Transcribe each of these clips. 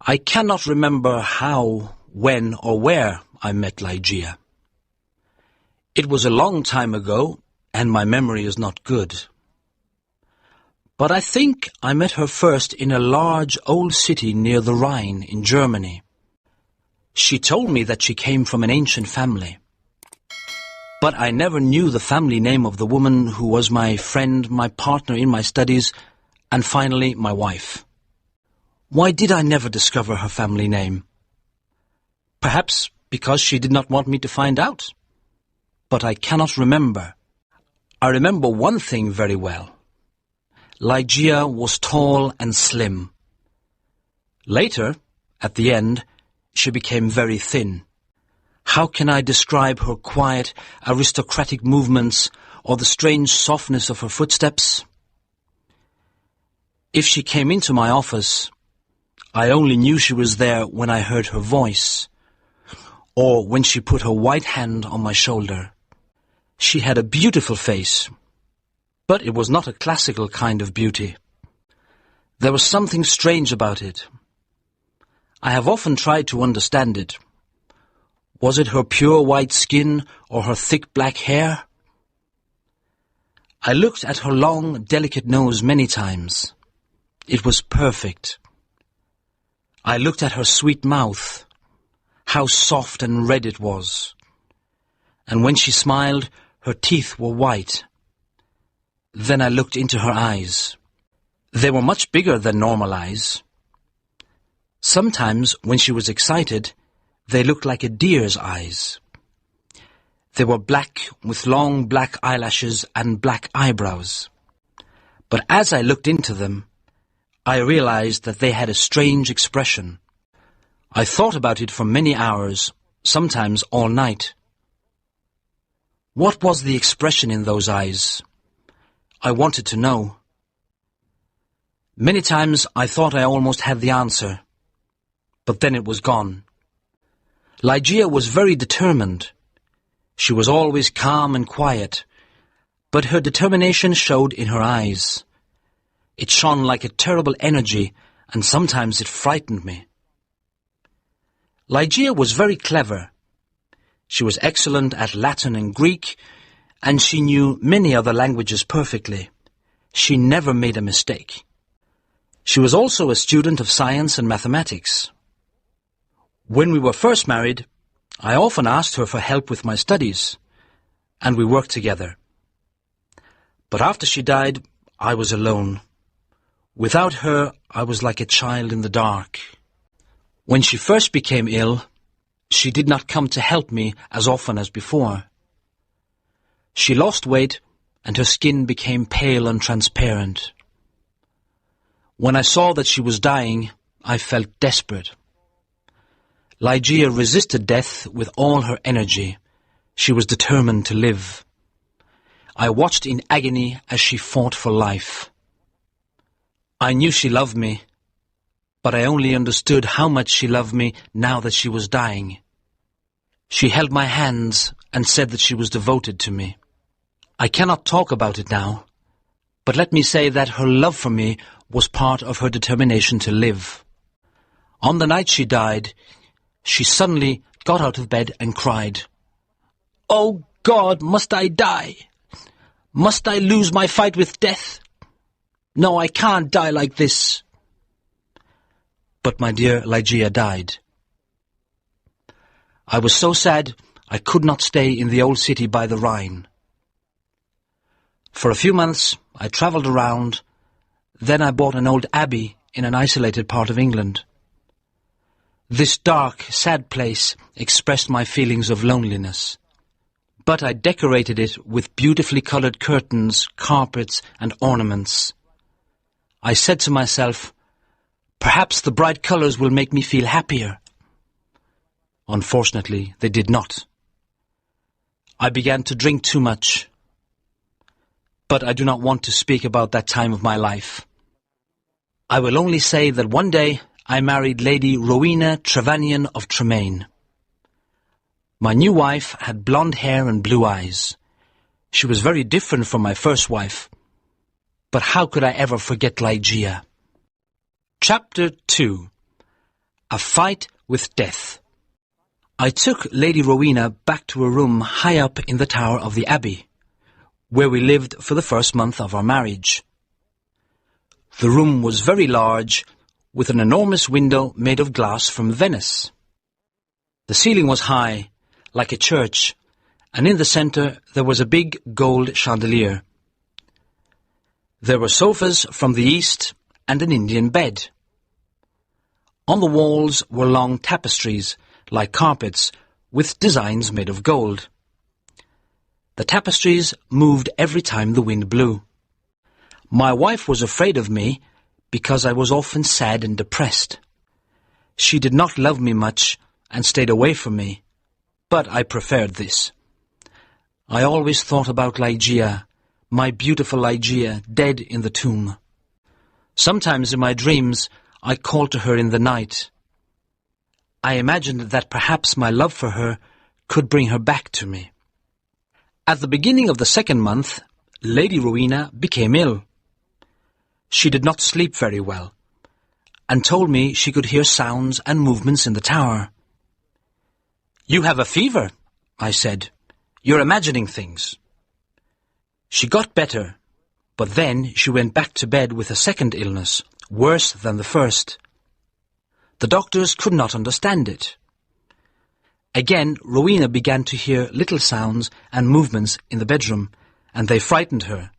I cannot remember how, when, or where I met Ligeia. It was a long time ago, and my memory is not good. But I think I met her first in a large old city near the Rhine in Germany. She told me that she came from an ancient family. But I never knew the family name of the woman who was my friend, my partner in my studies, and finally my wife. Why did I never discover her family name? Perhaps because she did not want me to find out. But I cannot remember. I remember one thing very well. Ligeia was tall and slim. Later, at the end, she became very thin. How can I describe her quiet, aristocratic movements or the strange softness of her footsteps? If she came into my office, I only knew she was there when I heard her voice, or when she put her white hand on my shoulder. She had a beautiful face, but it was not a classical kind of beauty. There was something strange about it. I have often tried to understand it. Was it her pure white skin or her thick black hair? I looked at her long, delicate nose many times. It was perfect. I looked at her sweet mouth, how soft and red it was. And when she smiled, her teeth were white. Then I looked into her eyes. They were much bigger than normal eyes. Sometimes, when she was excited, they looked like a deer's eyes. They were black, with long black eyelashes and black eyebrows. But as I looked into them, I realized that they had a strange expression. I thought about it for many hours, sometimes all night. What was the expression in those eyes? I wanted to know. Many times I thought I almost had the answer, but then it was gone. Ligeia was very determined. She was always calm and quiet, but her determination showed in her eyes. It shone like a terrible energy, and sometimes it frightened me. Ligeia was very clever. She was excellent at Latin and Greek, and she knew many other languages perfectly. She never made a mistake. She was also a student of science and mathematics. When we were first married, I often asked her for help with my studies, and we worked together. But after she died, I was alone. Without her, I was like a child in the dark. When she first became ill, she did not come to help me as often as before. She lost weight, and her skin became pale and transparent. When I saw that she was dying, I felt desperate. Ligeia resisted death with all her energy. She was determined to live. I watched in agony as she fought for life. I knew she loved me, but I only understood how much she loved me now that she was dying. She held my hands and said that she was devoted to me. I cannot talk about it now, but let me say that her love for me was part of her determination to live. On the night she died, she suddenly got out of bed and cried, "Oh God, must I die? Must I lose my fight with death? No, I can't die like this." But my dear Ligeia died. I was so sad I could not stay in the old city by the Rhine. For a few months I travelled around. Then I bought an old abbey in an isolated part of England. This dark, sad place expressed my feelings of loneliness. But I decorated it with beautifully colored curtains, carpets, and ornaments. I said to myself, perhaps the bright colors will make me feel happier. Unfortunately, they did not. I began to drink too much. But I do not want to speak about that time of my life. I will only say that one day I married Lady Rowena Trevanion of Tremaine. My new wife had blonde hair and blue eyes. She was very different from my first wife. But how could I ever forget Ligeia? Chapter 2. A fight with death. I took Lady Rowena back to a room high up in the tower of the Abbey, where we lived for the first month of our marriage. The room was very large, with an enormous window made of glass from Venice. The ceiling was high, like a church, and in the centre there was a big gold chandelier. There were sofas from the east and an Indian bed. On the walls were long tapestries, like carpets, with designs made of gold. The tapestries moved every time the wind blew. My wife was afraid of me because I was often sad and depressed. She did not love me much and stayed away from me, but I preferred this. I always thought about Ligeia, my beautiful Ligeia, dead in the tomb. Sometimes in my dreams I called to her in the night. I imagined that perhaps my love for her could bring her back to me. At the beginning of the second month, Lady Rowena became ill. She did not sleep very well, and told me she could hear sounds and movements in the tower. "You have a fever," I said. "You're imagining things." She got better, but then she went back to bed with a second illness, worse than the first. The doctors could not understand it. Again, Rowena began to hear little sounds and movements in the bedroom, and they frightened her.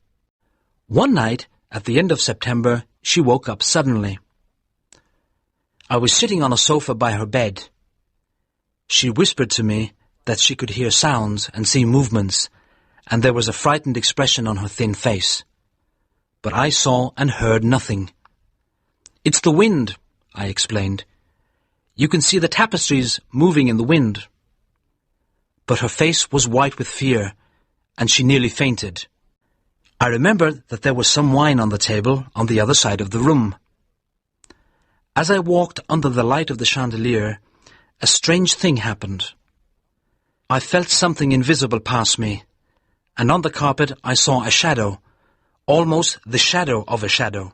One night, at the end of September, she woke up suddenly. I was sitting on a sofa by her bed. She whispered to me that she could hear sounds and see movements, and there was a frightened expression on her thin face. But I saw and heard nothing. "It's the wind," I explained. "You can see the tapestries moving in the wind." But her face was white with fear, and she nearly fainted. I remembered that there was some wine on the table on the other side of the room. As I walked under the light of the chandelier, a strange thing happened. I felt something invisible pass me, and on the carpet I saw a shadow, almost the shadow of a shadow.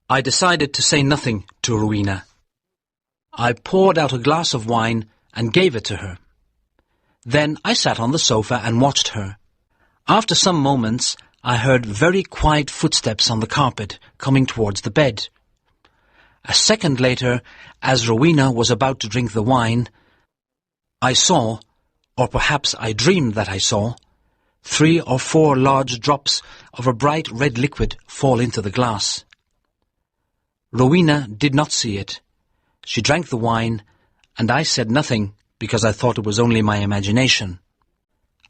I decided to say nothing to Rowena. I poured out a glass of wine and gave it to her. Then I sat on the sofa and watched her. After some moments, I heard very quiet footsteps on the carpet coming towards the bed. A second later, as Rowena was about to drink the wine, I saw, or perhaps I dreamed that I saw, 3 or 4 large drops of a bright red liquid fall into the glass. Rowena did not see it. She drank the wine, and I said nothing because I thought it was only my imagination.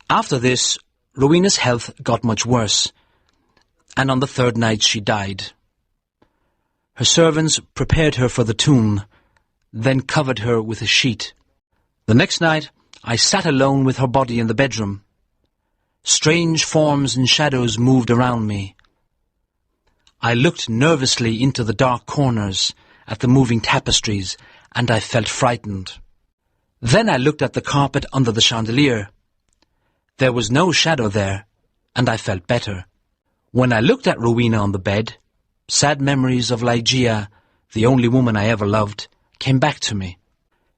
After this, Rowena's health got much worse, and on the third night she died. Her servants prepared her for the tomb, then covered her with a sheet. The next night I sat alone with her body in the bedroom. Strange forms and shadows moved around me. I looked nervously into the dark corners at the moving tapestries, and I felt frightened. Then I looked at the carpet under the chandelier. There was no shadow there, and I felt better. When I looked at Rowena on the bed, sad memories of Ligeia, the only woman I ever loved, came back to me.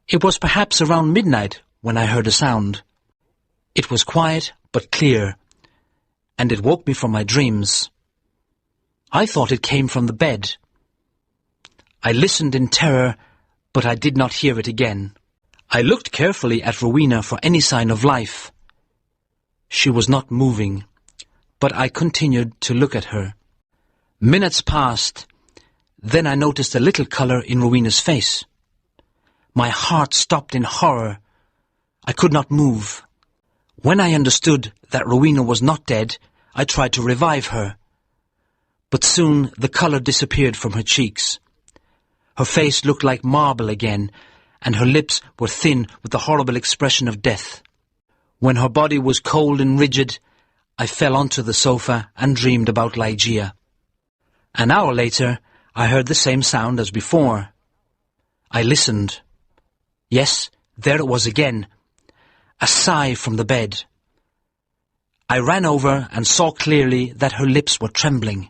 It was perhaps around midnight when I heard a sound. It was quiet but clear, and it woke me from my dreams. I thought it came from the bed. I listened in terror, but I did not hear it again. I looked carefully at Rowena for any sign of life. She was not moving, but I continued to look at her. Minutes passed. Then I noticed a little colour in Rowena's face. My heart stopped in horror. I could not move. When I understood that Rowena was not dead, I tried to revive her. But soon the colour disappeared from her cheeks. Her face looked like marble again, and her lips were thin with the horrible expression of death. When her body was cold and rigid, I fell onto the sofa and dreamed about Ligeia. An hour later, I heard the same sound as before. I listened. Yes, there it was again. A sigh from the bed. I ran over and saw clearly that her lips were trembling.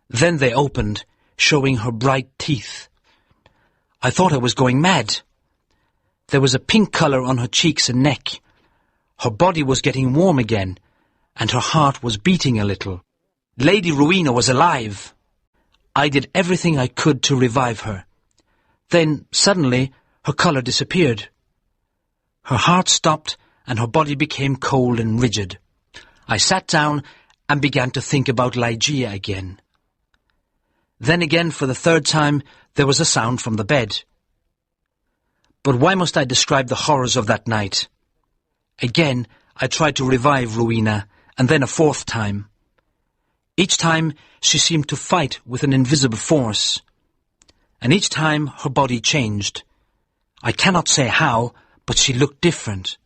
Then they opened, showing her bright teeth. I thought I was going mad. There was a pink colour on her cheeks and neck. Her body was getting warm again, and her heart was beating a little. Lady Rowena was alive. I did everything I could to revive her. Then, suddenly, her colour disappeared. Her heart stopped, and her body became cold and rigid. I sat down and began to think about Ligeia again. Then again, for the third time, there was a sound from the bed. But why must I describe the horrors of that night? Again, I tried to revive Rowena, and then a fourth time. Each time, she seemed to fight with an invisible force. And each time, her body changed. I cannot say how, but she looked different.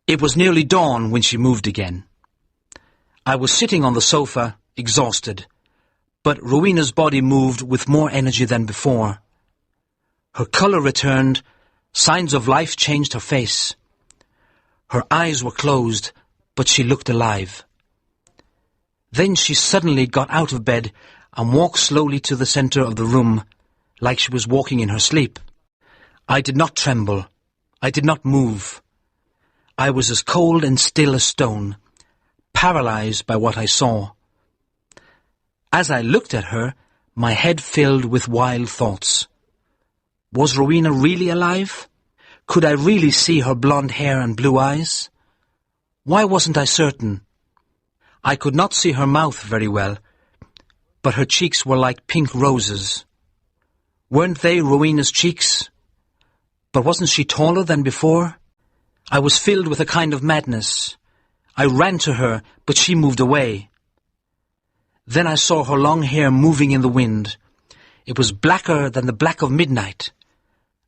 It was nearly dawn when she moved again. I was sitting on the sofa, exhausted, but Rowena's body moved with more energy than before. Her colour returned, signs of life changed her face. Her eyes were closed, but she looked alive. Then she suddenly got out of bed and walked slowly to the centre of the room, like she was walking in her sleep. I did not tremble. I did not move. I was as cold and still as stone, paralysed by what I saw. As I looked at her, my head filled with wild thoughts. Was Rowena really alive? Could I really see her blonde hair and blue eyes? Why wasn't I certain? I could not see her mouth very well, but her cheeks were like pink roses. Weren't they Rowena's cheeks? But wasn't she taller than before? I was filled with a kind of madness. I ran to her, but she moved away. Then I saw her long hair moving in the wind. It was blacker than the black of midnight.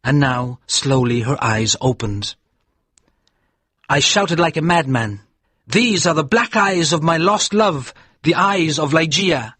And now, slowly, her eyes opened. I shouted like a madman, "These are the black eyes of my lost love, the eyes of Ligeia!"